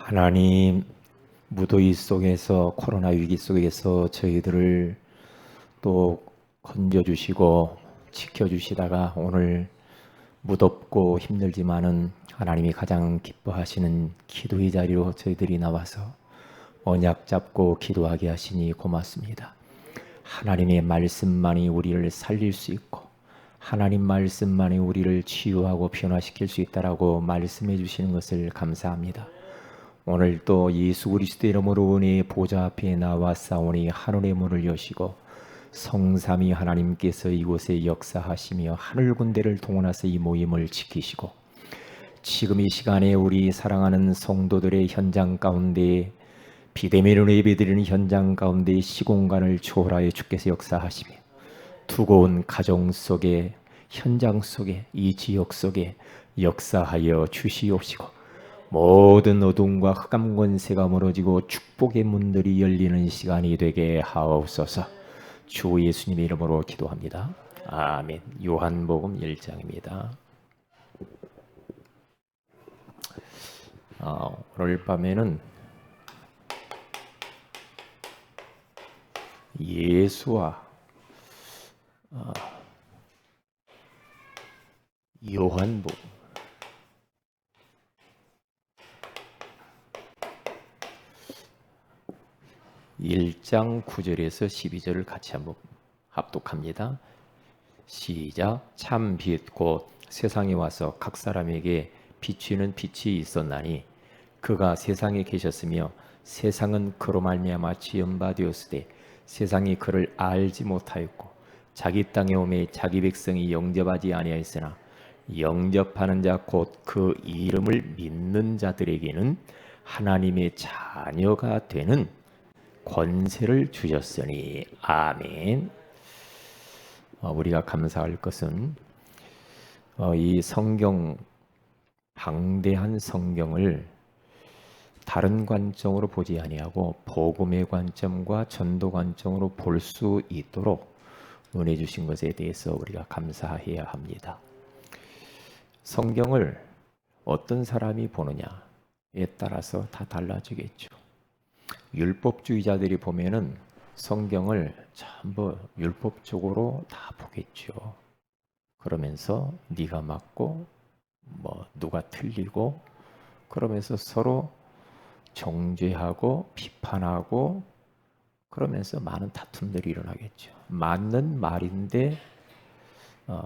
하나님, 무더위 속에서 코로나 위기 속에서 저희들을 또 건져주시고 지켜주시다가 오늘 무덥고 힘들지만은 하나님이 가장 기뻐하시는 기도의 자리로 저희들이 나와서 언약 잡고 기도하게 하시니 고맙습니다. 하나님의 말씀만이 우리를 살릴 수 있고 하나님 말씀만이 우리를 치유하고 변화시킬 수 있다라고 말씀해 주시는 것을 감사합니다. 오늘 또 예수 그리스도의 이름으로 은혜의 보좌 앞에 나와싸우니 하늘의 문을 여시고 성삼위 하나님께서 이곳에 역사하시며 하늘 군대를 동원하사 이 모임을 지키시고 지금 이 시간에 우리 사랑하는 성도들의 현장 가운데 비대면으로 예배드리는 현장 가운데 시공간을 초월하여 주께서 역사하시며 두고 온 가정 속에 현장 속에 이 지역 속에 역사하여 주시옵시고 모든 어둠과 흑암 권세가 무너지고 축복의 문들이 열리는 시간이 되게 하옵소서. 주 예수님의 이름으로 기도합니다. 아멘. 요한복음 1장입니다. 오늘 밤에는 예수와 요한복음 1장 9절에서 12절을 같이 한번 합독합니다. 시작. 참 빛 곧 세상에 와서 각 사람에게 비추는 빛이 있었나니 그가 세상에 계셨으며 세상은 그로 말미암아 지음받았으되 세상이 그를 알지 못하였고 자기 땅에 오매 자기 백성이 영접하지 아니하였으나 영접하는 자 곧 그 이름을 믿는 자들에게는 하나님의 자녀가 되는 권세를 주셨으니 아멘. 우리가 감사할 것은 이 성경, 방대한 성경을 다른 관점으로 보지 아니하고 복음의 관점과 전도 관점으로 볼 수 있도록 은혜 주신 것에 대해서 우리가 감사해야 합니다. 성경을 어떤 사람이 보느냐에 따라서 다 달라지겠죠. 율법주의자들이 보면은 성경을 전부 율법적으로 다 보겠죠. 그러면서 네가 맞고 뭐 누가 틀리고 그러면서 서로 정죄하고 비판하고 그러면서 많은 다툼들이 일어나겠죠. 맞는 말인데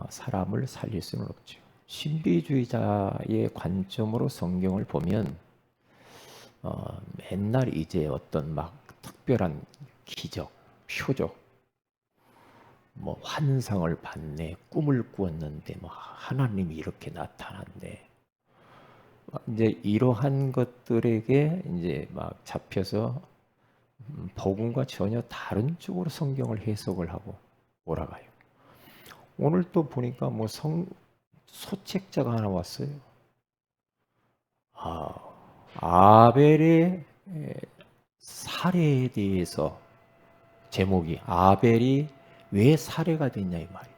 사람을 살릴 수는 없죠. 신비주의자의 관점으로 성경을 보면 맨날 이제 어떤 막 특별한 기적, 표적, 뭐 환상을 봤네, 꿈을 꾸었는데 뭐 하나님이 이렇게 나타났네. 이제 이러한 것들에게 이제 막 잡혀서 복음과 전혀 다른 쪽으로 성경을 해석을 하고 몰아가요. 오늘 또 보니까 뭐 소책자가 하나 왔어요. 아벨의 살해에 대해서 제목이 아벨이 왜 살해가 됐냐 이 말이에요.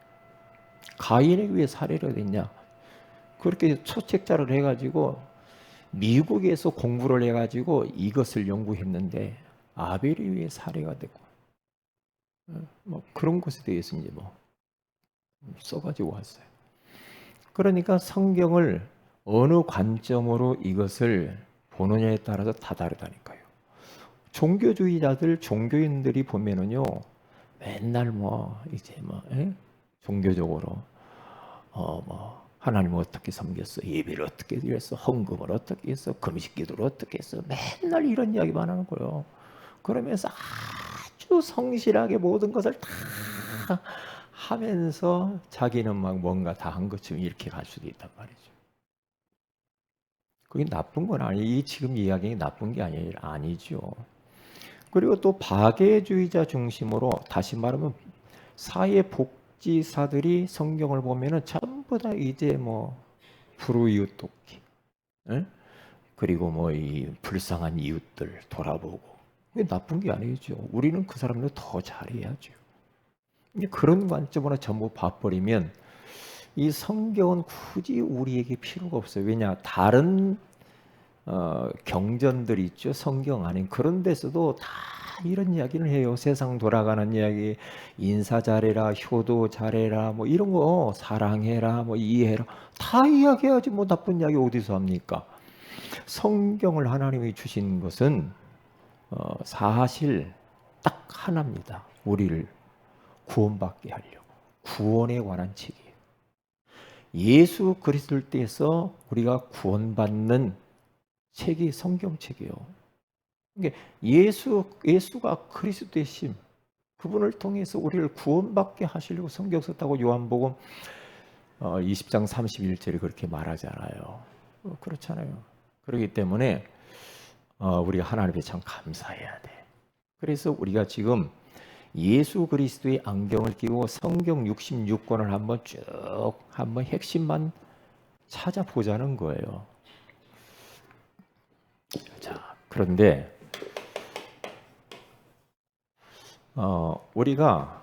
가인이 왜 살해가 됐냐. 그렇게 초책자를 해가지고 미국에서 공부를 해가지고 이것을 연구했는데 아벨이 왜 살해가 됐고 뭐 그런 것에 대해서 이제 뭐 써가지고 왔어요. 그러니까 성경을 어느 관점으로 이것을 보느냐에 따라서 다 다르다니까요. 종교주의자들, 종교인들이 보면은요, 맨날 뭐 이제 뭐 종교적으로 뭐 하나님을 어떻게 섬겼어, 예배를 어떻게 드렸어, 헌금을 어떻게 했어, 금식기도를 어떻게 했어, 맨날 이런 이야기만 하는 거예요. 그러면서 아주 성실하게 모든 것을 다 하면서 자기는 막 뭔가 다 한 것처럼 이렇게 갈 수도 있단 말이죠. 그게 나쁜 건 아니에요. 이 지금 이야기가 나쁜 게 아니죠. 그리고 또 박애주의자 중심으로 다시 말하면 사회복지사들이 성경을 보면은 전부 다 이제 뭐 불우이웃 돕기, 그리고 뭐 이 불쌍한 이웃들 돌아보고 그게 나쁜 게 아니죠. 우리는 그 사람들 더 잘해야죠. 그런 관점으로 전부 봐버리면 이 성경은 굳이 우리에게 필요가 없어요. 왜냐? 다른 경전들이 있죠. 성경 안에. 그런 데서도 다 이런 이야기를 해요. 세상 돌아가는 이야기, 인사 잘해라, 효도 잘해라, 뭐 이런 거 사랑해라, 뭐 이해해라. 다 이야기해야지 뭐 나쁜 이야기 어디서 합니까? 성경을 하나님이 주신 것은 사실 딱 하나입니다. 우리를 구원받게 하려고. 구원에 관한 책이에요. 예수 그리스도를 통해서 우리가 구원받는 책이 성경책이에요. 그러니까 예수가 그리스도의 심, 그분을 통해서 우리를 구원받게 하시려고 성경 썼다고 요한복음 20장 31절에 그렇게 말하잖아요. 그렇잖아요. 그렇기 때문에 우리가 하나님께 참 감사해야 돼. 그래서 우리가 지금 예수 그리스도의 안경을 끼고 성경 66권을 한번 쭉 한번 핵심만 찾아보자는 거예요. 자, 그런데 우리가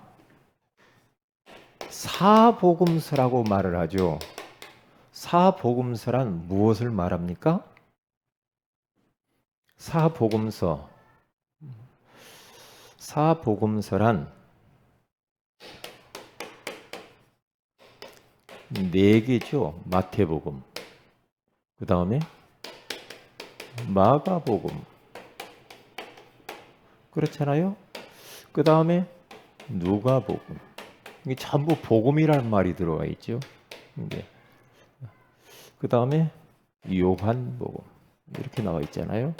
사복음서라고 말을 하죠. 사복음서란 무엇을 말합니까? 사복음서란 네 개죠. 마태복음, 그 다음에 마가복음, 그렇잖아요. 그 다음에 누가복음. 이게 전부 복음이라는 말이 들어가 있죠. 그 다음에 요한복음 이렇게 나와 있잖아요.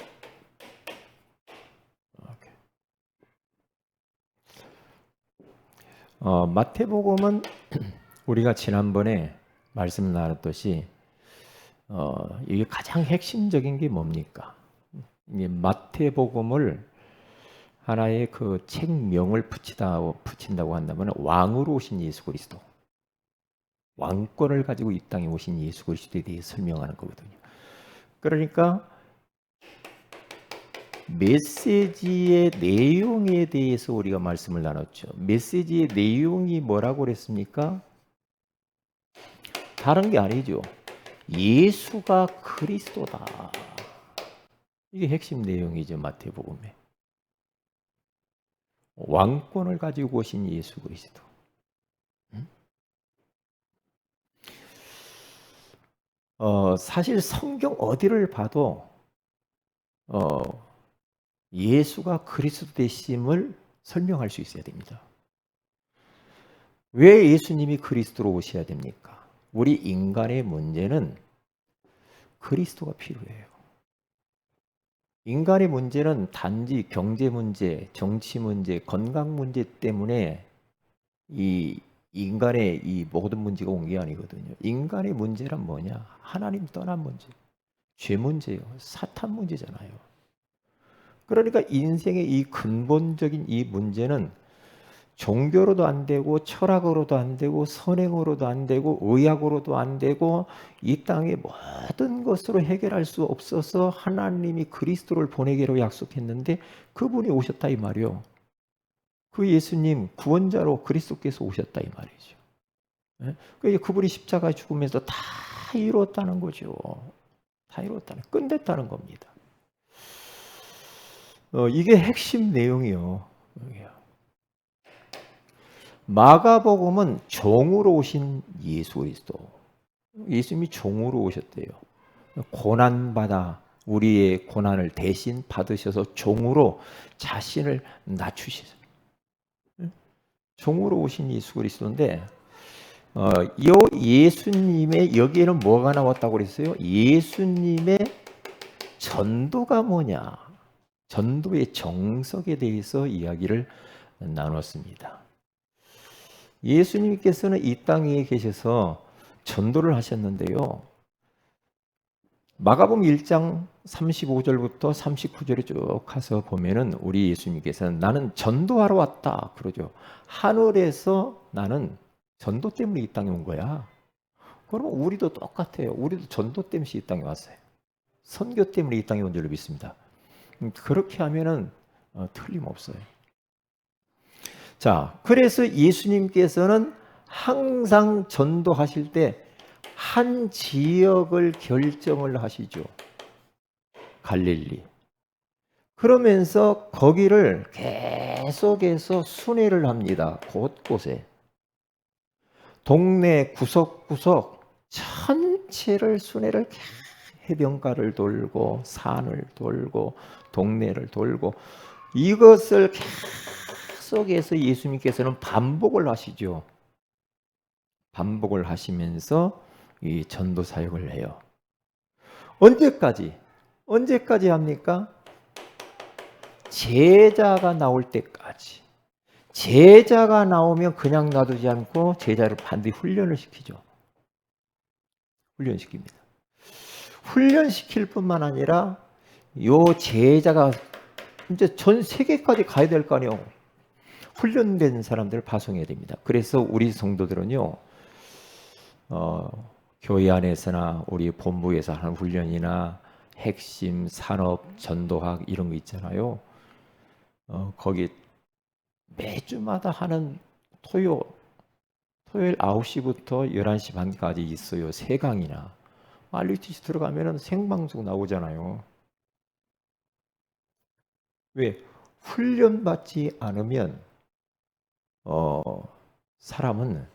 마태복음은 우리가 지난번에 말씀 나눴듯이 이게 가장 핵심적인 게 뭡니까? 이게 마태복음을 하나의 그 책명을 붙인다고 한다면 왕으로 오신 예수 그리스도, 왕권을 가지고 이 땅에 오신 예수 그리스도에 대해 설명하는 거거든요. 그러니까 메시지의 내용에 대해서 우리가 말씀을 나눴죠. 메시지의 내용이 뭐라고 그랬습니까? 다른 게 아니죠. 예수가 그리스도다. 이게 핵심 내용이죠. 마태복음에. 왕권을 가지고 오신 예수 그리스도. 사실 성경 어디를 봐도 예수가 그리스도 되심을 설명할 수 있어야 됩니다. 왜 예수님이 그리스도로 오셔야 됩니까? 우리 인간의 문제는 그리스도가 필요해요. 인간의 문제는 단지 경제 문제, 정치 문제, 건강 문제 때문에 이 인간의 이 모든 문제가 온 게 아니거든요. 인간의 문제란 뭐냐? 하나님 떠난 문제, 죄 문제요, 사탄 문제잖아요. 그러니까 인생의 이 근본적인 이 문제는 종교로도 안 되고 철학으로도 안 되고 선행으로도 안 되고 의학으로도 안 되고 이 땅의 모든 것으로 해결할 수 없어서 하나님이 그리스도를 보내기로 약속했는데 그분이 오셨다 이 말이요. 그 예수님 구원자로 그리스도께서 오셨다 이 말이죠. 그러니까 그분이 십자가에 죽으면서 다 이루었다는 거죠. 다 이루었다는, 끝냈다는 겁니다. 이게 핵심 내용이요. 마가복음은 종으로 오신 예수 그리스도. 예수님이 종으로 오셨대요. 고난받아 우리의 고난을 대신 받으셔서 종으로 자신을 낮추시죠. 종으로 오신 예수 그리스도인데 예수님의 여기에는 뭐가 나왔다고 그랬어요? 예수님의 전도가 뭐냐? 전도의 정석에 대해서 이야기를 나눴습니다. 예수님께서는 이 땅에 계셔서 전도를 하셨는데요. 마가복음 1장 35절부터 39절에 쭉 가서 보면은 우리 예수님께서는 나는 전도하러 왔다 그러죠. 하늘에서 나는 전도 때문에 이 땅에 온 거야. 그러면 우리도 똑같아요. 우리도 전도 때문에 이 땅에 왔어요. 선교 때문에 이 땅에 온 줄로 믿습니다. 그렇게 하면은 틀림없어요. 자, 그래서 예수님께서는 항상 전도하실 때 한 지역을 결정을 하시죠. 갈릴리. 그러면서 거기를 계속해서 순회를 합니다. 곳곳에. 동네 구석구석 전체를 순회를 해변가를 돌고 산을 돌고 동네를 돌고 이것을 계속해서 예수님께서는 반복을 하시죠. 반복을 하시면서 이 전도 사역을 해요. 언제까지? 언제까지 합니까? 제자가 나올 때까지. 제자가 나오면 그냥 놔두지 않고 제자를 반드시 훈련을 시키죠. 훈련시킵니다. 훈련시킬 뿐만 아니라 요 제자가 이제 전 세계까지 가야 될 거 아니에요. 훈련된 사람들을 파송해야 됩니다. 그래서 우리 성도들은요, 교회 안에서나 우리 본부에서 하는 훈련이나 핵심 산업 전도학 이런 거 있잖아요. 거기 매주마다 하는 토요일 9시부터 11시 반까지 있어요. 3강이나. RUTC 들어가면 생방송 나오잖아요. 왜? 훈련받지 않으면 사람은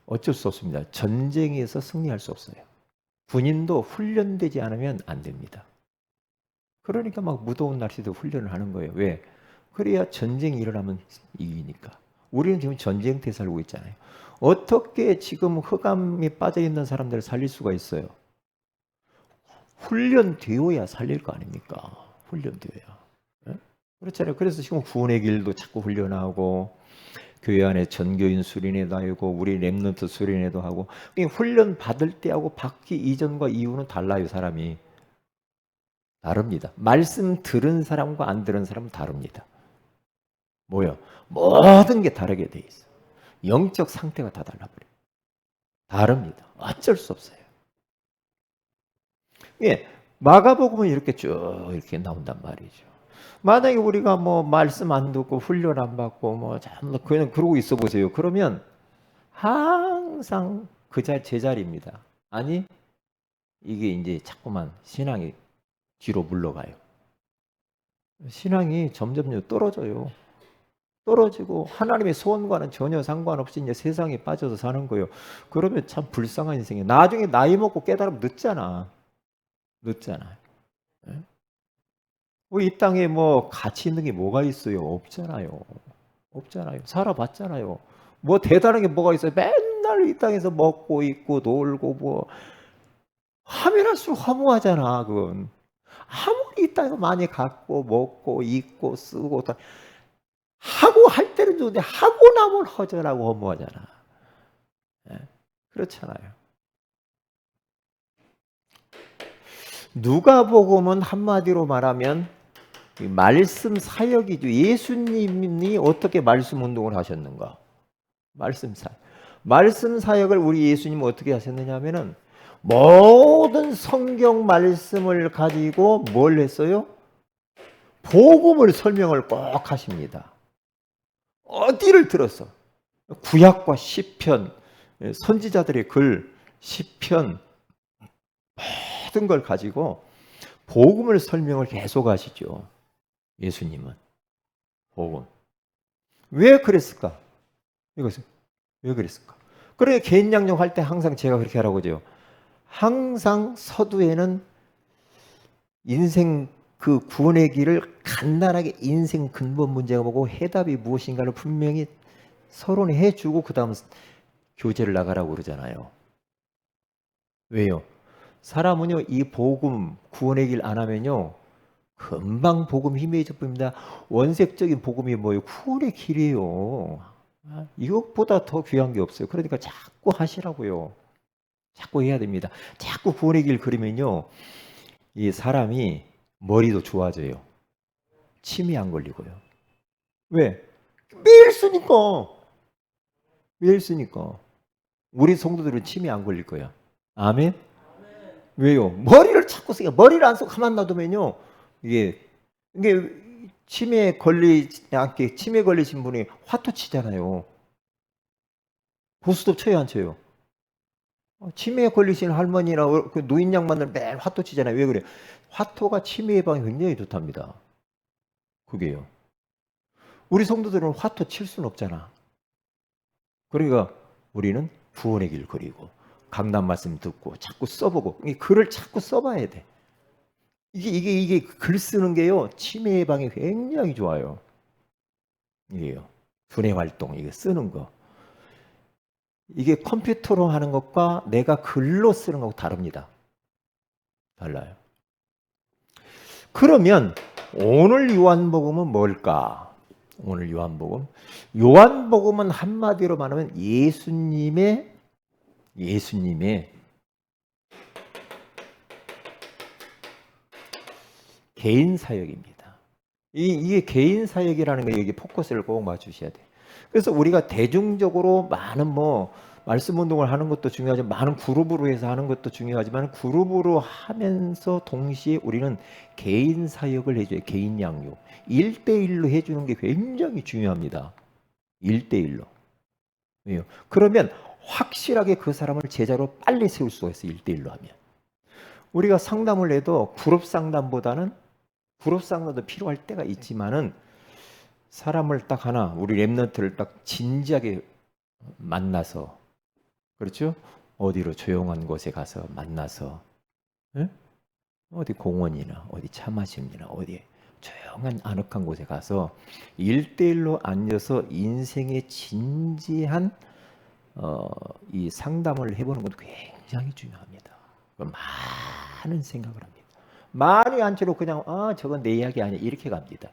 어쩔 수 없습니다. 전쟁에서 승리할 수 없어요. 군인도 훈련되지 않으면 안 됩니다. 그러니까 막 무더운 날씨도 훈련을 하는 거예요. 왜? 그래야 전쟁이 일어나면 이기니까. 우리는 지금 전쟁터에 살고 있잖아요. 어떻게 지금 흑암이 빠져있는 사람들을 살릴 수가 있어요? 훈련되어야 살릴 거 아닙니까? 훈련되어야. 그렇잖아요. 그래서 지금 구원의 길도 자꾸 훈련하고 교회 안에 전교인 수련회도 하고 우리 렘넌트 수련회도 하고 훈련 받을 때하고 받기 이전과 이후는 달라요. 사람이 다릅니다. 말씀 들은 사람과 안 들은 사람은 다릅니다. 뭐요? 모든 게 다르게 돼 있어. 영적 상태가 다 달라버려요. 다릅니다. 어쩔 수 없어요. 예, 마가복음은 이렇게 쭉 이렇게 나온단 말이죠. 만약에 우리가 뭐 말씀 안 듣고 훈련 안 받고 뭐 그냥 그러고 있어 보세요. 그러면 항상 그 제자리입니다. 아니 이게 이제 자꾸만 신앙이 뒤로 물러가요. 신앙이 점점 떨어져요. 떨어지고 하나님의 소원과는 전혀 상관없이 이제 세상에 빠져서 사는 거예요. 그러면 참 불쌍한 인생이에요. 나중에 나이 먹고 깨달으면 늦잖아. 늦잖아요. 이 땅에 뭐 가치 있는 게 뭐가 있어요? 없잖아요. 없잖아요. 살아봤잖아요. 뭐 대단한 게 뭐가 있어요? 맨날 이 땅에서 먹고 있고 놀고 뭐 하면 할수록 허무하잖아. 그건 아무리 이 땅에 많이 갖고 먹고 입고 쓰고 다 하고 할 때는 좋은데 하고 나면 허전하고 허무하잖아. 그렇잖아요. 누가복음은 한마디로 말하면 말씀 사역이죠. 예수님이 어떻게 말씀 운동을 하셨는가? 말씀 사역을 우리 예수님은 어떻게 하셨느냐 하면은 모든 성경 말씀을 가지고 뭘 했어요? 복음을 설명을 꼭 하십니다. 어디를 들었어? 구약과 시편, 선지자들의 글, 시편 모든 걸 가지고 복음을 설명을 계속 하시죠. 예수님은 복음. 왜 그랬을까? 이것은 왜 그랬을까? 그래 개인 양육할 때 항상 제가 그렇게 하라고 해요. 항상 서두에는 인생 그 구원의 길을 간단하게 인생 근본 문제가 뭐고 해답이 무엇인가를 분명히 서론에 해주고 그 다음 교제를 나가라고 그러잖아요. 왜요? 사람은요 이 복음 구원의 길 안 하면요 금방 복음 희미해져 버립니다. 원색적인 복음이 뭐예요? 구원의 길이에요. 이것보다 더 귀한 게 없어요. 그러니까 자꾸 하시라고요. 자꾸 해야 됩니다. 자꾸 구원의 길 그리면요 이 사람이 머리도 좋아져요. 침이 안 걸리고요. 왜? 매일 쓰니까. 매일 쓰니까. 우리 성도들은 침이 안 걸릴 거야. 아멘? 왜요? 머리를 자꾸 쓰니까 머리를 안 쓰고 가만 놔두면요. 이게 치매에 걸리신 분이 화투 치잖아요. 고스톱 쳐요, 안 쳐요? 치매에 걸리신 할머니나 그 노인 양반들 매일 화토 치잖아요. 왜 그래요? 화토가 치매 예방에 굉장히 좋답니다. 그게요. 우리 성도들은 화토 칠 수는 없잖아. 그러니까 우리는 구원의 길 그리고 강단 말씀 듣고 자꾸 써보고 이 글을 자꾸 써봐야 돼. 이게 글 쓰는 게요 치매 예방에 굉장히 좋아요. 이게요 두뇌 활동 이게 쓰는 거 이게 컴퓨터로 하는 것과 내가 글로 쓰는 것하고 다릅니다. 달라요. 그러면 오늘 요한복음은 뭘까? 오늘 요한복음은 한마디로 말하면 예수님의 개인 사역입니다. 이게 개인 사역이라는 거 여기 포커스를 꼭 맞추셔야 돼요. 그래서 우리가 대중적으로 많은 말씀 운동을 하는 것도 중요하지만 많은 그룹으로 해서 하는 것도 중요하지만 그룹으로 하면서 동시에 우리는 개인 사역을 해줘요. 개인 양육. 1대1로 해주는 게 굉장히 중요합니다. 1대1로. 왜요? 그러면 확실하게 그 사람을 제자로 빨리 세울 수가 있어요. 1대1로 하면. 우리가 상담을 해도 그룹 상담보다는 그룹 상담도 필요할 때가 있지만은 사람을 딱 하나 우리 랩런트를 딱 진지하게 만나서 그렇죠? 어디로 조용한 곳에 가서 만나서 에? 어디 공원이나 어디 차 마시기나 어디 조용한 아늑한 곳에 가서 1대1로 앉아서 인생의 진지한 이 상담을 해보는 것도 굉장히 중요합니다. 많은 생각을 합니다. 많이 앉혀놓고 그냥 저건 내 이야기 아니야 이렇게 갑니다.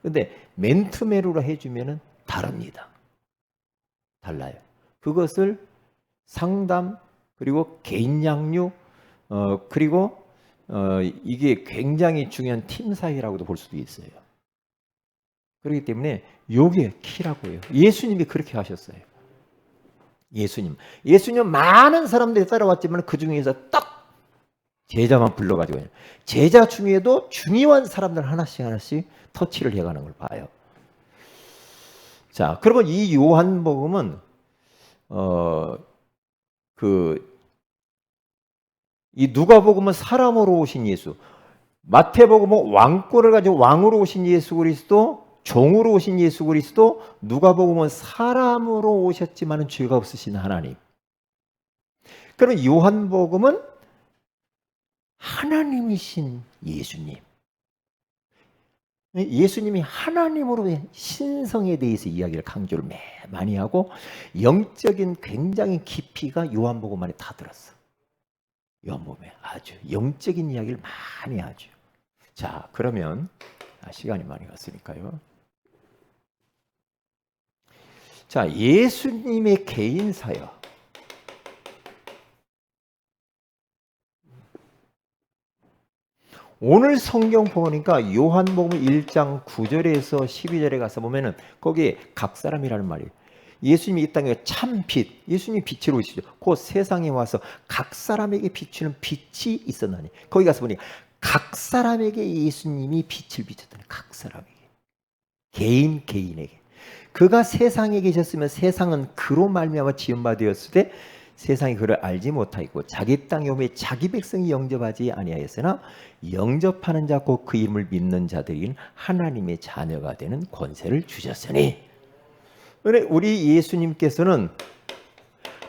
근데 맨투맨으로 해주면은 다릅니다. 달라요. 그것을 상담 그리고 개인 양육 그리고 이게 굉장히 중요한 팀 사회라고도 볼 수도 있어요. 그렇기 때문에 이게 키라고 해요. 예수님이 그렇게 하셨어요. 예수님 많은 사람들이 따라왔지만 그 중에서 딱 제자만 불러가지고 제자 중에도 중요한 사람들 하나씩 터치를 해가는 걸 봐요. 자, 그러면 이 요한복음은 이 누가복음은 사람으로 오신 예수, 마태복음은 왕권을 가지고 왕으로 오신 예수 그리스도, 종으로 오신 예수 그리스도, 누가복음은 사람으로 오셨지만은 죄가 없으신 하나님. 그러면 요한복음은 하나님이신 예수님. 예수님이 하나님으로 신성에 대해서 이야기를 강조를 많이 하고 영적인 굉장히 깊이가 요한복음 안에 다 들었어. 요한복음에 아주 영적인 이야기를 많이 하죠. 자, 그러면 시간이 많이 갔으니까요. 자, 예수님의 개인 사역. 오늘 성경 보니까 요한복음 1장 9절에서 12절에 가서 보면은 거기에 각 사람이라는 말이에요. 예수님이 이 땅에 참 빛, 예수님이 빛으로 오시죠. 그 세상에 와서 각 사람에게 비추는 빛이 있었나니. 거기 가서 보니 각 사람에게 예수님이 빛을 비췄다니. 각 사람에게. 개인에게. 그가 세상에 계셨으면 세상은 그로 말미암아 지은 바 되었을 때 세상이 그를 알지 못하고 자기 땅에 오매 자기 백성이 영접하지 아니하였으나 영접하는 자 곧 그 이름을 믿는 자들인 하나님의 자녀가 되는 권세를 주셨으니. 우리 예수님께서는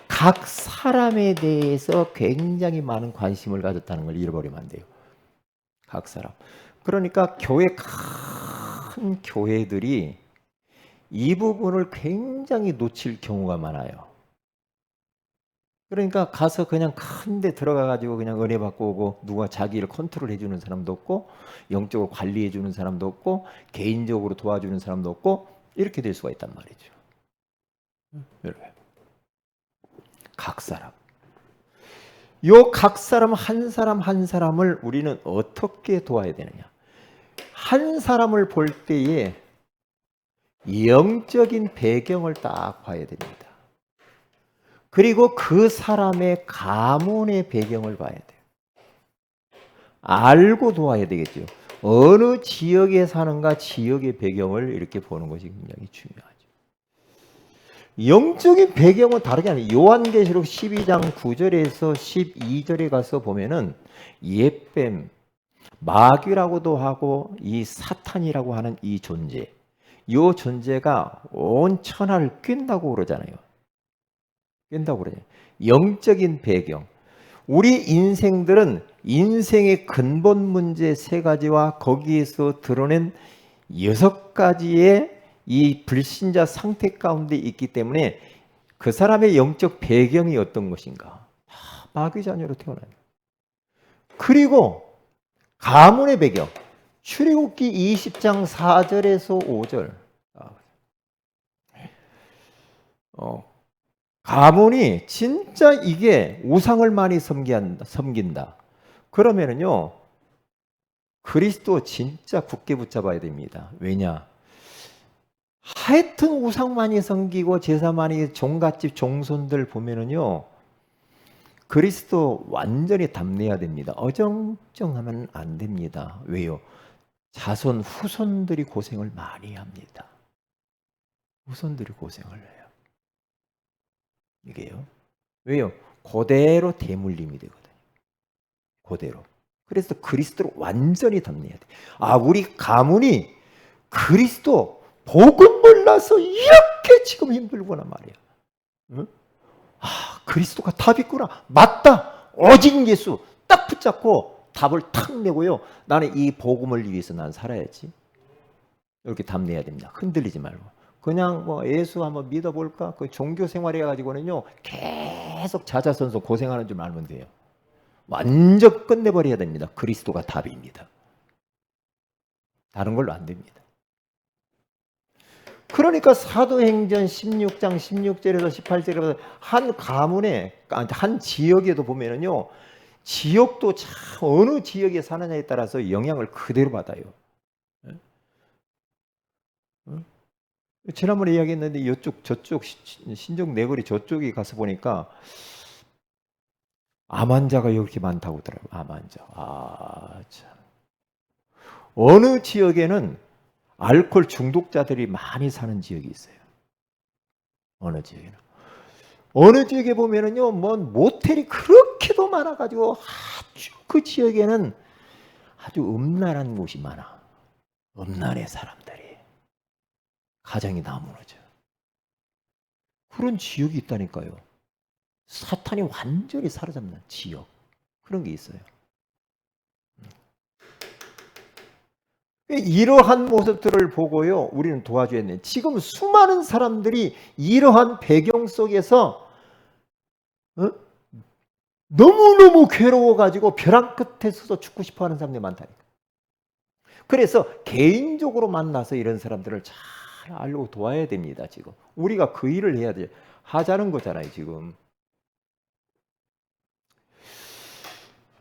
각 사람에 대해서 굉장히 많은 관심을 가졌다는 걸 잃어버리면 안 돼요. 각 사람. 그러니까 큰 교회들이 이 부분을 굉장히 놓칠 경우가 많아요. 그러니까 가서 그냥 큰 데 들어가가지고 그냥 은혜 받고 오고 누가 자기를 컨트롤 해주는 사람도 없고 영적으로 관리해주는 사람도 없고 개인적으로 도와주는 사람도 없고 이렇게 될 수가 있단 말이죠. 여러분, 각 사람. 요 각 사람 한 사람을 우리는 어떻게 도와야 되느냐. 한 사람을 볼 때에 영적인 배경을 딱 봐야 됩니다. 그리고 그 사람의 가문의 배경을 봐야 돼요. 알고 도와야 되겠죠. 어느 지역에 사는가 지역의 배경을 이렇게 보는 것이 굉장히 중요하죠. 영적인 배경은 다르게 아니에요. 요한계시록 12장 9절에서 12절에 가서 보면은 예뱀, 마귀라고도 하고 이 사탄이라고 하는 이 존재, 이 존재가 온 천하를 뀐다고 그러잖아요. 낀다고 그러잖아요. 영적인 배경. 우리 인생들은 인생의 근본 문제 세 가지와 거기에서 드러낸 여섯 가지의 이 불신자 상태 가운데 있기 때문에 그 사람의 영적 배경이 어떤 것인가? 마귀 자녀로 태어나요. 그리고 가문의 배경. 출애굽기 20장 4절에서 5절. 가문이 진짜 이게 우상을 많이 섬긴다. 그러면은요, 그리스도 진짜 굳게 붙잡아야 됩니다. 왜냐? 하여튼 우상 많이 섬기고 제사 많이 종갓집 종손들 보면은요, 그리스도 완전히 담내야 됩니다. 어정쩡하면 안 됩니다. 왜요? 자손 후손들이 고생을 많이 합니다. 후손들이 고생을 해요. 이게요. 왜요? 그대로 대물림이 되거든요. 그대로. 그래서 그리스도를 완전히 담내야 돼. 우리 가문이 그리스도 복음 몰라서 이렇게 지금 힘들구나 말이야. 응? 그리스도가 답이구나. 맞다. 오직 예수. 딱 붙잡고 답을 탁 내고요. 나는 이 복음을 위해서 난 살아야지. 이렇게 답내야 됩니다. 흔들리지 말고. 그냥 뭐 예수 한번 믿어볼까? 그 종교 생활해 가지고는요. 계속 자자손손 고생하는 줄 알면 돼요. 완전 끝내버려야 됩니다. 그리스도가 답입니다. 다른 걸로 안 됩니다. 그러니까 사도행전 16장 16절에서 18절에서 한 가문에 한 지역에도 보면은요. 지역도 참 어느 지역에 사느냐에 따라서 영향을 그대로 받아요. 지난번에 이야기했는데 이쪽 저쪽 신정 내거리 저쪽에 가서 보니까 암 환자가 이렇게 많다고 하더라고요. 암 환자. 참. 어느 지역에는 알코올 중독자들이 많이 사는 지역이 있어요. 어느 지역에는. 어느 지역에 보면은요, 뭐 모텔이 그렇게도 많아가지고 아주 그 지역에는 아주 음란한 곳이 많아. 음란의 사람들이. 가정이 다 무너져요. 그런 지역이 있다니까요. 사탄이 완전히 사로잡는 지역. 그런 게 있어요. 이러한 모습들을 보고요, 우리는 도와줘야 돼요. 지금 수많은 사람들이 이러한 배경 속에서 너무너무 괴로워가지고 벼랑 끝에 서서 죽고 싶어하는 사람들이 많다니까. 그래서 개인적으로 만나서 이런 사람들을 잘 알고 도와야 됩니다. 지금 우리가 그 일을 해야 돼요. 하자는 거잖아요. 지금.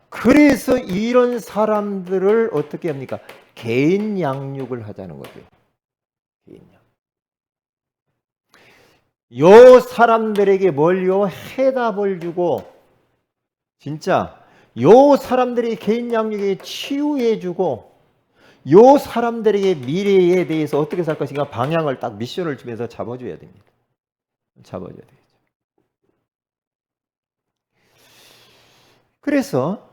그래서 이런 사람들을 어떻게 합니까? 개인 양육을 하자는 거죠. 개인 양육. 요 사람들에게 뭘요? 해답을 주고 진짜 요 사람들이 개인 양육에 치유해 주고 요 사람들에게 미래에 대해서 어떻게 살 것인가 방향을 딱 미션을 주면서 잡아줘야 됩니다. 잡아줘야 되겠죠. 그래서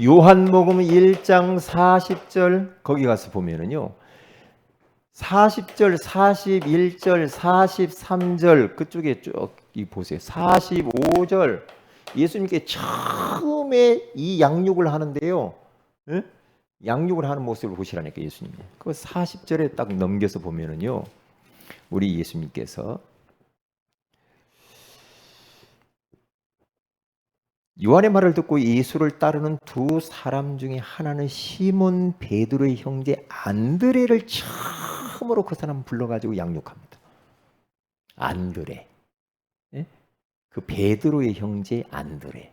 요한복음 1장 40절 거기 가서 보면은요. 40절, 41절, 43절 그쪽에 쭉 보세요. 45절 예수님께 처음에 이 양육을 하는데요. 네? 양육을 하는 모습을 보시라니까 예수님이. 그 40절에 딱 넘겨서 보면은요. 우리 예수님께서 요한의 말을 듣고 예수를 따르는 두 사람 중에 하나는 시몬 베드로의 형제 안드레를 처음으로 그 사람 불러가지고 양육합니다. 안드레. 예? 그 베드로의 형제 안드레.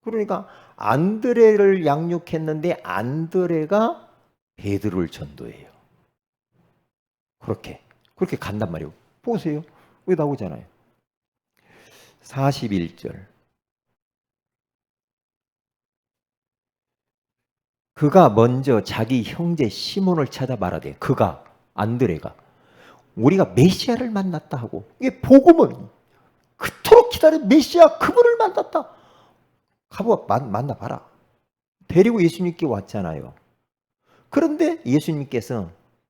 그러니까 안드레를 양육했는데 안드레가 베드로를 전도해요. 그렇게 간단 말이에요. 보세요. 여기 나오잖아요. 41절. 그가 먼저 자기 형제 시몬을 찾아 말하되 그가 안드레가 우리가 메시아를 만났다 하고, 이게 복음은 그토록 기다린 메시아 그분을 만났다. 가보 만나봐라. 데리고 예수님께 왔잖아요. 그런데 예수님께서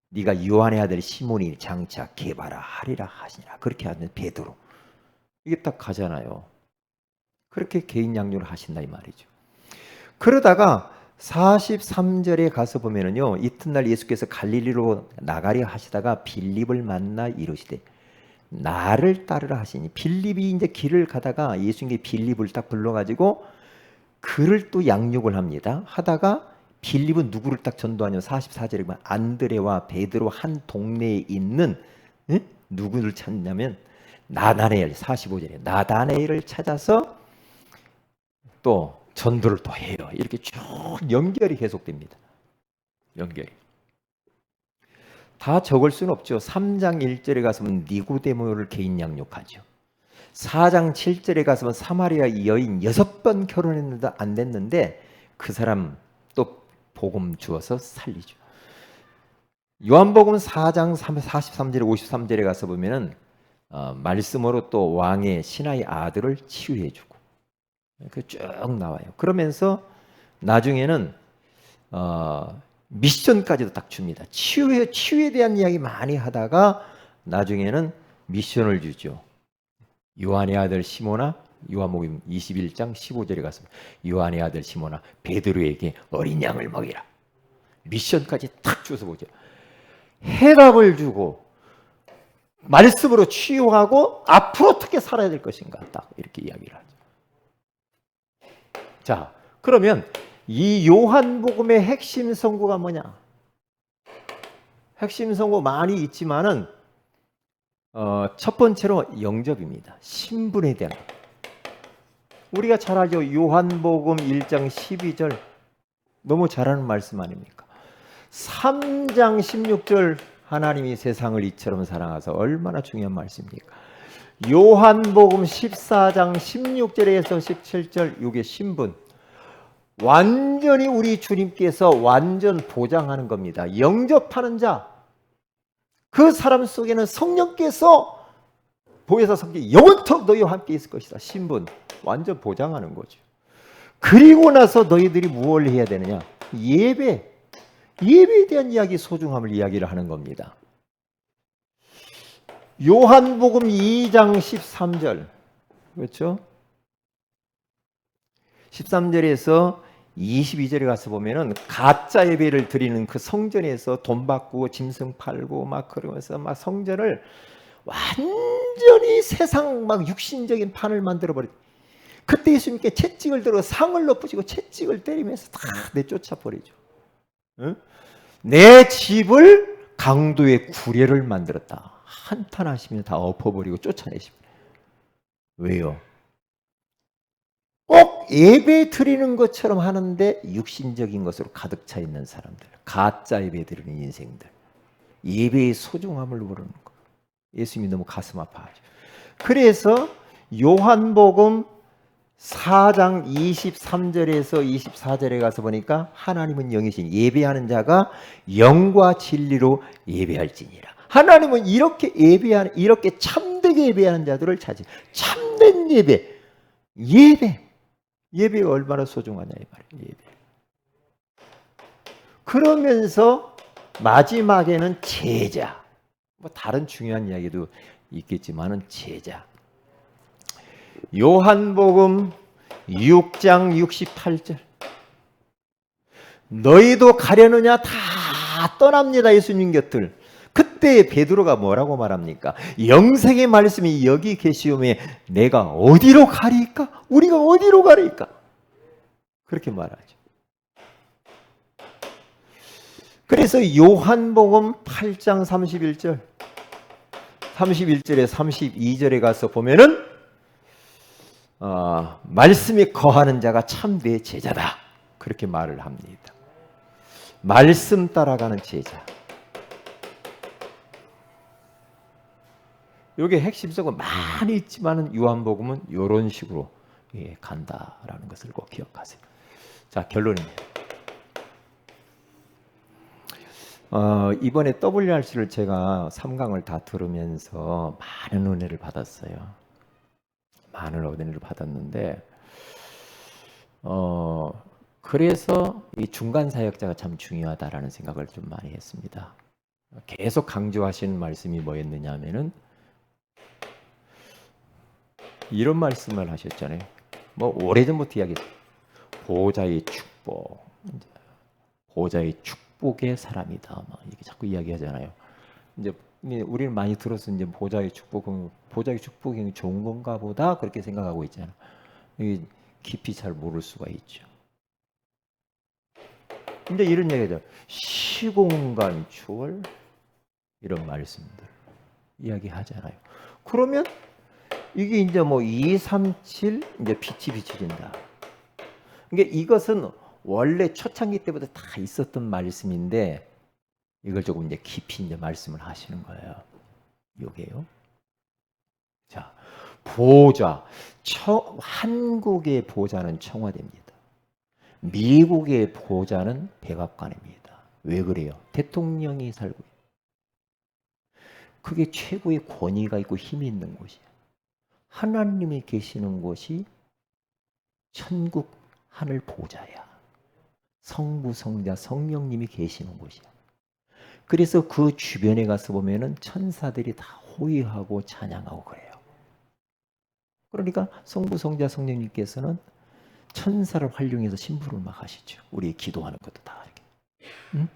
네가 요한의 아들 시몬이 장차 개바라 하리라 하시니라. 그렇게 하는 베드로. 이게 딱 가잖아요. 그렇게 개인 양육을 하신다 이 말이죠. 그러다가 43절에 가서 보면은요, 이튿날 예수께서 갈릴리로 나가려 하시다가 빌립을 만나 이르시되 나를 따르라 하시니, 빌립이 이제 길을 가다가 예수님께 빌립을 딱 불러가지고 그를 또 양육을 합니다. 하다가 빌립은 누구를 딱 전도하냐면 44절에 보면 안드레와 베드로 한 동네에 있는 누구를 찾냐면 나다네엘, 45절에 나다네엘을 찾아서 또 전도를 또 해요. 이렇게 쭉 연결이 계속됩니다. 연결이. 다 적을 수는 없죠. 3장 1절에 가서는 니고데모를 개인 양육하죠. 4장 7절에 가서는 사마리아 여인 6번 결혼했는데 안 됐는데 그 사람 또 복음 주어서 살리죠. 요한복음 4장 43절에 53절에 가서 보면은 말씀으로 또 왕의 신하의 아들을 치유해주고 그 쭉 나와요. 그러면서 나중에는 미션까지도 딱 줍니다. 치유에 대한 이야기 많이 하다가 나중에는 미션을 주죠. 요한의 아들 시몬아, 요한복음 21장 15절에 가서 요한의 아들 시몬아 베드로에게 어린 양을 먹이라. 미션까지 탁 줘서 보죠. 해답을 주고 말씀으로 치유하고 앞으로 어떻게 살아야 될 것인가 딱 이렇게 이야기를 하죠. 자, 그러면 이 요한복음의 핵심 선고가 뭐냐? 핵심 선고 많이 있지만은 첫 번째로 영접입니다. 신분에 대한. 우리가 잘 알죠. 요한복음 1장 12절 너무 잘 아는 말씀 아닙니까? 3장 16절 하나님이 세상을 이처럼 사랑하사 얼마나 중요한 말씀입니까? 요한복음 14장 16절에서 17절 이게 신분. 완전히 우리 주님께서 완전 보장하는 겁니다. 영접하는 자. 그 사람 속에는 성령께서 보혜사 성령이 영원토록 너희와 함께 있을 것이다. 신분 완전 보장하는 거죠. 그리고 나서 너희들이 무엇을 해야 되느냐? 예배에 대한 이야기, 소중함을 이야기를 하는 겁니다. 요한복음 2장 13절 그렇죠? 13절에서 22절에 가서 보면은 가짜 예배를 드리는 그 성전에서 돈 받고 짐승 팔고 막 그러면서 막 성전을 완전히 세상 막 육신적인 판을 만들어 버렸. 그때 예수님께 채찍을 들어 상을 높으시고 채찍을 때리면서 다 내쫓아 버리죠. 응? 내 집을 강도의 구례를 만들었다. 한탄하시며 다 엎어버리고 쫓아내십니다. 왜요? 꼭 예배 드리는 것처럼 하는데 육신적인 것으로 가득 차 있는 사람들, 가짜 예배 드리는 인생들, 예배의 소중함을 모르는 거. 예수님이 너무 가슴 아파하죠. 그래서 요한복음 4장 23절에서 24절에 가서 보니까 하나님은 영이신 예배하는 자가 영과 진리로 예배할지니라. 하나님은 이렇게 이렇게 참되게 예배하는 자들을 찾으. 참된 예배가 얼마나 소중하냐 이 말이에요. 예배. 그러면서 마지막에는 제자. 뭐 다른 중요한 이야기도 있겠지만은 제자. 요한복음 6장 68절. 너희도 가려느냐? 다 떠납니다. 예수님 곁을. 그때 베드로가 뭐라고 말합니까? 영생의 말씀이 여기 계시오매 내가 어디로 가리까? 우리가 어디로 가리까? 그렇게 말하죠. 그래서 요한복음 8장 31절에 32절에 가서 보면은 말씀이 거하는 자가 참된 제자다. 그렇게 말을 합니다. 말씀 따라가는 제자. 이게 핵심적으로 많이 있지만은 요한복음은 이런 식으로 간다라는 것을 꼭 기억하세요. 자, 결론입니다. 이번에 WRC를 제가 3강을 다 들으면서 많은 은혜를 받았어요. 많은 은혜를 받았는데 그래서 이 중간 사역자가 참 중요하다라는 생각을 좀 많이 했습니다. 계속 강조하시는 말씀이 뭐였느냐 하면은 이런 말씀을 하셨잖아요. 뭐 오래전부터 이야기했어요. 보호자의 축복, 보호자의 축복의 사람이다. 막 이렇게 자꾸 이야기하잖아요. 이제 우리는 많이 들어서 이제 보호자의 축복이 좋은 건가 보다 그렇게 생각하고 있잖아요. 이게 깊이 잘 모를 수가 있죠. 근데 이런 얘기죠. 시공간 초월 이런 말씀들 이야기하잖아요. 그러면 이게 이제 뭐 2, 3, 7 이제 빛이 비춰진다. 그러니까 이것은 원래 초창기 때부터 다 있었던 말씀인데 이걸 조금 이제 깊이 이제 말씀을 하시는 거예요. 요게요. 자, 보호자. 한국의 보호자는 청와대입니다. 미국의 보호자는 백악관입니다. 왜 그래요? 대통령이 살고 있어요. 그게 최고의 권위가 있고 힘이 있는 곳이에요. 하나님이 계시는 곳이 천국 하늘 보호자야. 성부, 성자, 성령님이 계시는 곳이야. 그래서 그 주변에 가서 보면은 천사들이 다 호위하고 찬양하고 그래요. 그러니까 성부, 성자, 성령님께서는 천사를 활용해서 심부를 막 하시죠. 우리 기도하는 것도 다 이렇게. 응?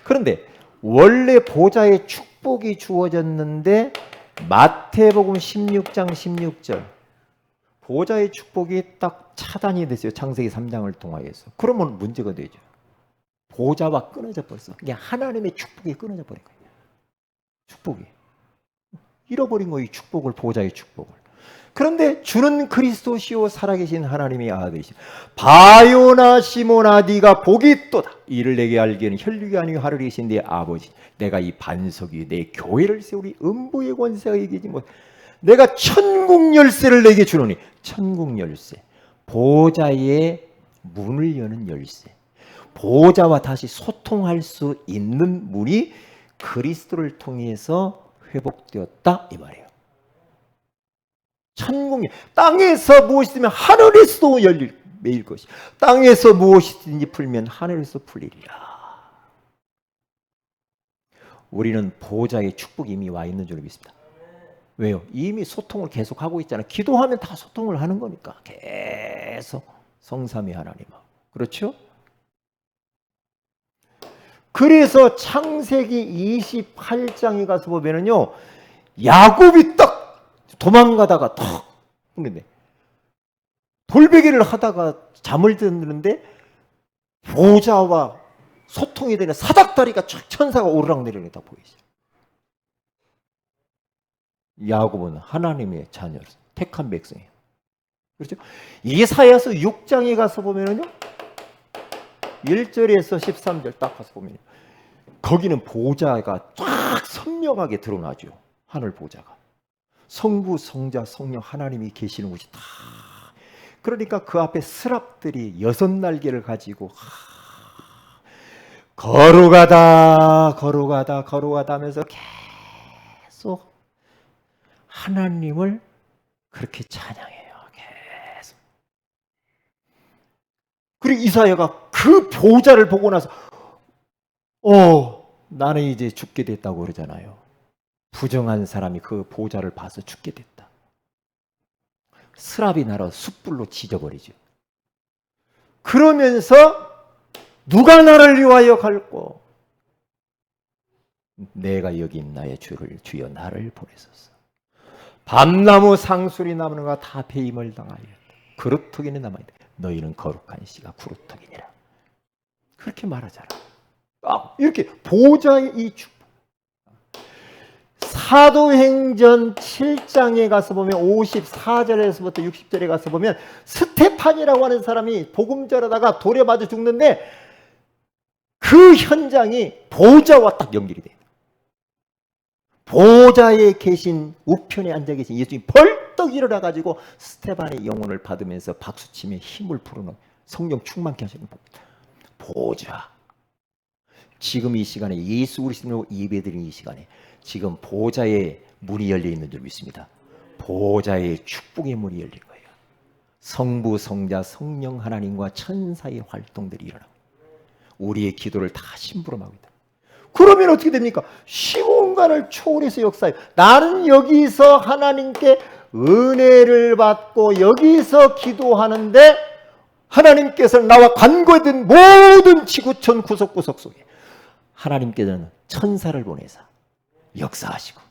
그런데 원래 보좌의 축복이 주어졌는데 마태복음 16장 16절 보좌의 축복이 딱 차단이 됐어요. 창세기 3장을 통하여서. 그러면 문제가 되죠. 보좌와 끊어져 버렸어. 그냥 하나님의 축복이 끊어져 버린 거예요. 축복이. 잃어버린 거예요. 이 축복을, 보좌의 축복을. 그런데 주는 그리스도시요 살아계신 하나님의 아들이시. 바요나 시모나 네가 복이 있도다. 이를 내게 알기에는 혈육이 아니요 하늘에 계신 네 아버지. 내가 이 반석 위에 내 교회를 세우리 음부의 권세가 이기지 못. 내가 천국 열쇠를 내게 주노니. 천국 열쇠. 보호자의 문을 여는 열쇠. 보호자와 다시 소통할 수 있는 문이 그리스도를 통해서 회복되었다 이 말이에요. 천국이 땅에서 무엇이든 하늘에서도 매일 것이 땅에서 무엇이든지 풀면 하늘에서 풀리리라. 우리는 보호자의 축복이 이미 와 있는 줄 믿습니다. 왜요? 이미 소통을 계속하고 있잖아요. 기도하면 다 소통을 하는 거니까 계속 성삼위 하나님하고. 그렇죠? 그래서 창세기 28장에 가서 보면은요, 야곱이 딱 도망가다가 턱 근데 돌베개를 하다가 잠을 드는데 보호자와 소통이 되는 사닥다리가 천사가 오르락내리는 게 다 보이죠. 야곱은 하나님의 자녀로 택한 백성이에요. 그렇죠? 이사야서 6장에 가서 보면은요, 1절에서 13절 딱 가서 보면 거기는 보호자가 쫙 선명하게 드러나죠. 하늘 보호자가. 성부, 성자, 성령 하나님이 계시는 곳이 다. 그러니까 그 앞에 스랍들이 6날개를 가지고 걸어가다 하면서 계속 하나님을 그렇게 찬양해요. 계속. 그리고 이사야가 그 보호자를 보고 나서 나는 이제 죽게 됐다고 그러잖아요. 부정한 사람이 그 보호자를 봐서 죽게 됐다. 스랍이 날아 숯불로 지져버리죠. 그러면서 누가 나를 위하여 갈꼬? 내가 여기 나의 주여 나를 보내소서. 밤나무 상술이 나무가 다 배임을 당하였다. 그루터기는 남아있다. 너희는 거룩한 씨가 그루터기니라. 그렇게 말하잖아. 이렇게 보호자의 이 축복. 사도행전 7장에 가서 보면 54절에서부터 60절에 가서 보면 스테판이라고 하는 사람이 복음 전하다가 돌에 맞아 죽는데 그 현장이 보호자와 딱 연결이 돼요. 보호자에 계신 우편에 앉아 계신 예수님이 벌떡 일어나가지고 스테반의 영혼을 받으면서 박수치며 힘을 부르는 성령 충만케 하시는 보호자. 지금 이 시간에 예수 그리스도로 예배드리는 이 시간에 지금 보좌의 문이 열려 있는 줄 믿습니다. 보좌의 축복의 문이 열린 거예요. 성부, 성자, 성령 하나님과 천사의 활동들이 일어나고 우리의 기도를 다 심부름하고 있다. 그러면 어떻게 됩니까? 시공간을 초월해서 역사해요. 나는 여기서 하나님께 은혜를 받고 여기서 기도하는데 하나님께서 나와 간과된 모든 지구촌 구석구석 속에 하나님께서는 천사를 보내서 역사하시고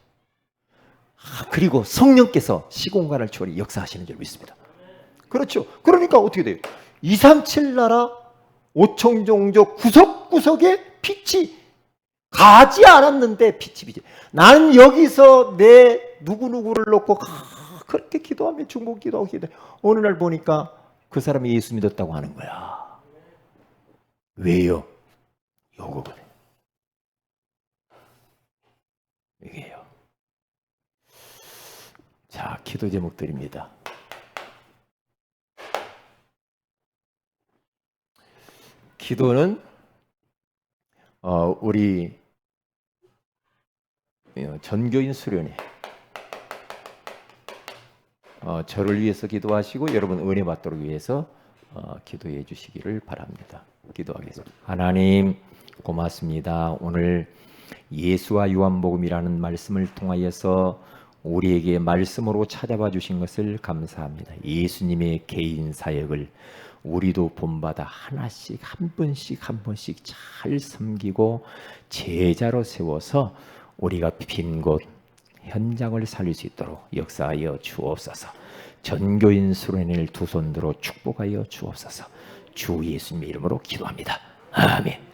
그리고 성령께서 시공간을 초월해 역사하시는 줄 믿습니다. 그렇죠. 그러니까 어떻게 돼요? 237 나라 5천 종족 구석구석에 빛이 가지 않았는데 빛이. 나는 여기서 내 누구누구를 놓고 그렇게 기도하며 중복 기도하고 어느 날 보니까 그 사람이 예수 믿었다고 하는 거야. 왜요? 요거거든. 이게요. 자, 기도 제목들입니다. 기도는 우리 전교인 수련회 저를 위해서 기도하시고 여러분 은혜 받도록 위해서 기도해 주시기를 바랍니다. 기도하겠습니다. 하나님 고맙습니다. 오늘 예수와 요한복음이라는 말씀을 통하여서 우리에게 말씀으로 찾아봐 주신 것을 감사합니다. 예수님의 개인 사역을 우리도 본받아 하나씩 한 번씩 잘 섬기고 제자로 세워서 우리가 빈 곳 현장을 살릴 수 있도록 역사하여 주옵소서. 전교인 수련회를 두 손 들어 축복하여 주옵소서. 주 예수님의 이름으로 기도합니다. 아멘.